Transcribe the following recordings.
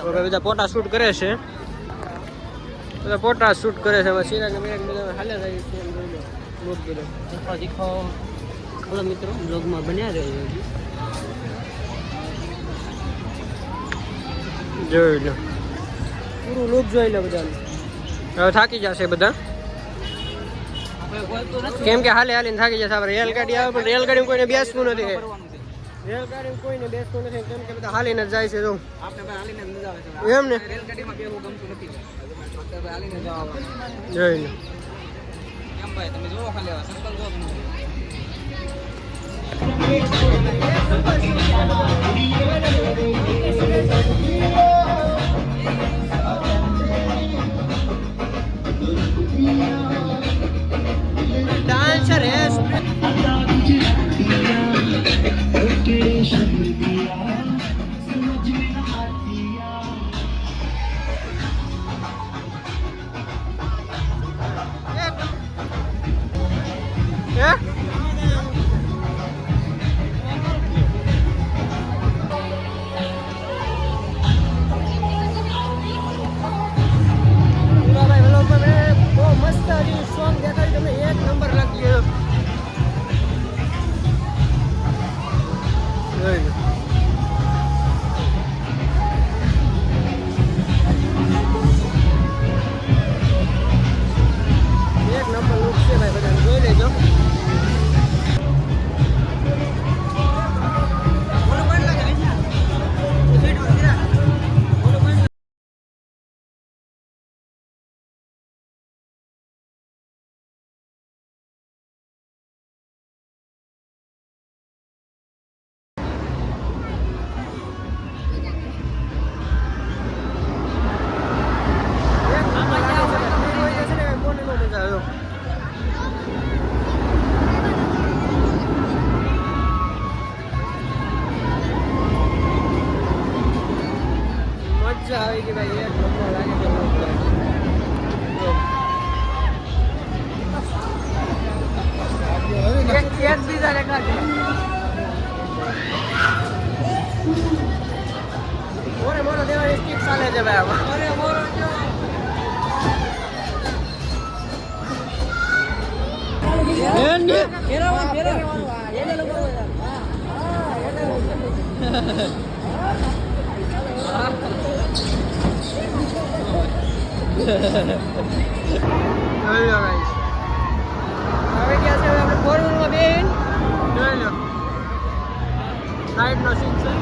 બધા ફોટા શૂટ કરે છે, બધા ફોટા શૂટ કરે છે. ચિરાગ ને બધા હાલે જાય છે. લોટ બધો દીખો બોલો મિત્રો, બ્લોગમાં બન્યા રહ્યો. જોઈ લો પૂરું લોક જોઈ લો બધા. હવે થાકી જશે બધા, કેમ કે હાલે હાલીને થાકી જશે. આપણે રેલગાડી આવે પણ રેલગાડીમાં કોઈને બેસવું નથી. રેલગાડીમાં કોઈને બેસવું નથી કેમ કે બધા હાલીને જ જાય છે. જો એમ ને જોઈ લો. डांसर है આવી કે ભાઈ એક નંબર લાગે છે. એક બીજા રેખા છે. મોરે મોરો દેવા સ્ટીક ચાલે છે ભાઈ. આમાં મોરે મોરો હવે ક્યાં છે આપણે 4-wheeler માં બેન જોઈ લો. સાઈડ નો સીન છે.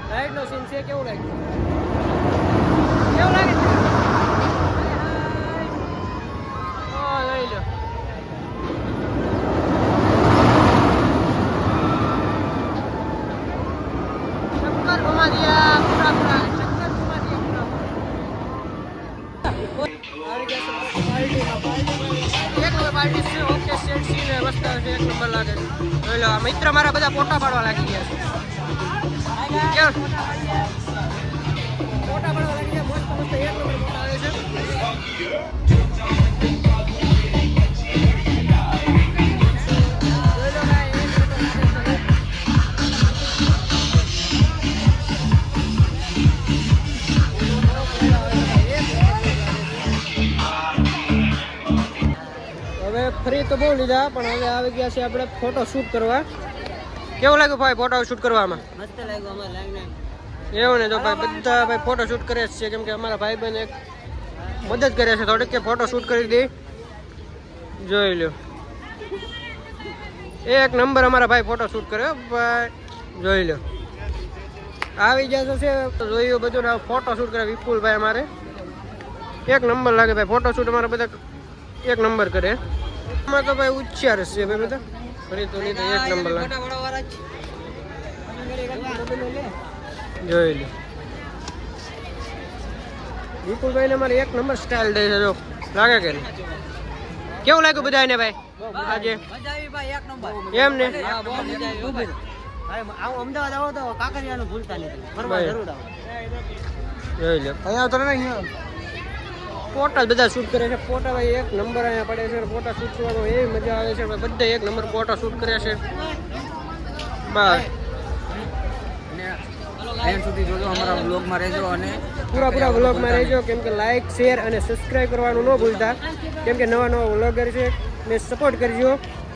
સાઈડ નો સીન છે. કેવું લાગ્યું? કેવું લાગે છે? લઈ લો. મિત્ર મારા બધા ફોટા પાડવા લાગી ગયા છે. ફોટા પાડવા લાગી ગયા. મસ્ત મસ્ત એક નંબર ફોટા આવે છે. ફરી તો બહુ લીધા પણ હવે આવી ગયા છે આપણે ફોટો શૂટ કરવા. કેવું લાગ્યું ભાઈ ફોટો શૂટ કરવામાં? મસ્ત લાગ્યું. અમારે લાગને એવું ને તો ભાઈ બધા ભાઈ ફોટો શૂટ કરે છે કેમ કે અમારા ભાઈ બહેન એક મદદ કરે છે થોડીક કે ફોટો શૂટ કરી દે. જોઈ લો એક નંબર અમારા ભાઈ ફોટો શૂટ કર્યો ભાઈ. જોઈ લો આવી ગયા છે જોયું બધું ને ફોટો શૂટ કરે વિપુલભાઈ અમારે એક નંબર લાગે ભાઈ. ફોટો શૂટ અમારા બધા એક નંબર કરે. આમાં તો ભાઈ ઉચ્ચાર છે ભાઈ બધા. ફરી તો નહીં તો એક નંબર લાગે. જોઈ લો વિપુલભાઈ ને અમારે એક નંબર સ્ટાઇલ દે છે. જો લાગે કે નહીં? કેવું લાગ્યું બધા એને ભાઈ આજે? એમ ને અમદાવાદ આવો તો કાંકરિયાનું ભૂલતા નહીં. ફરવા જરૂર આવો. જોઈ લો અહીંયા તો નહીં ફોટા બધા શૂટ કરે છે. ફોટા ભાઈ એક નંબર અહીંયા પડે છે. ફોટા શૂટ કરવાનો એવી મજા આવે છે. બધા એક નંબર ફોટા શૂટ કરે છે. બસ એન્ડ સુધી જોજો, અમારા વ્લોગમાં રહેજો અને પૂરા વ્લોગમાં રહેજો. કેમ કે લાઈક શેર અને સબસ્ક્રાઈબ કરવાનું ન ભૂલતા. કેમ કે નવા વ્લોગર છે ને સપોર્ટ કરજો.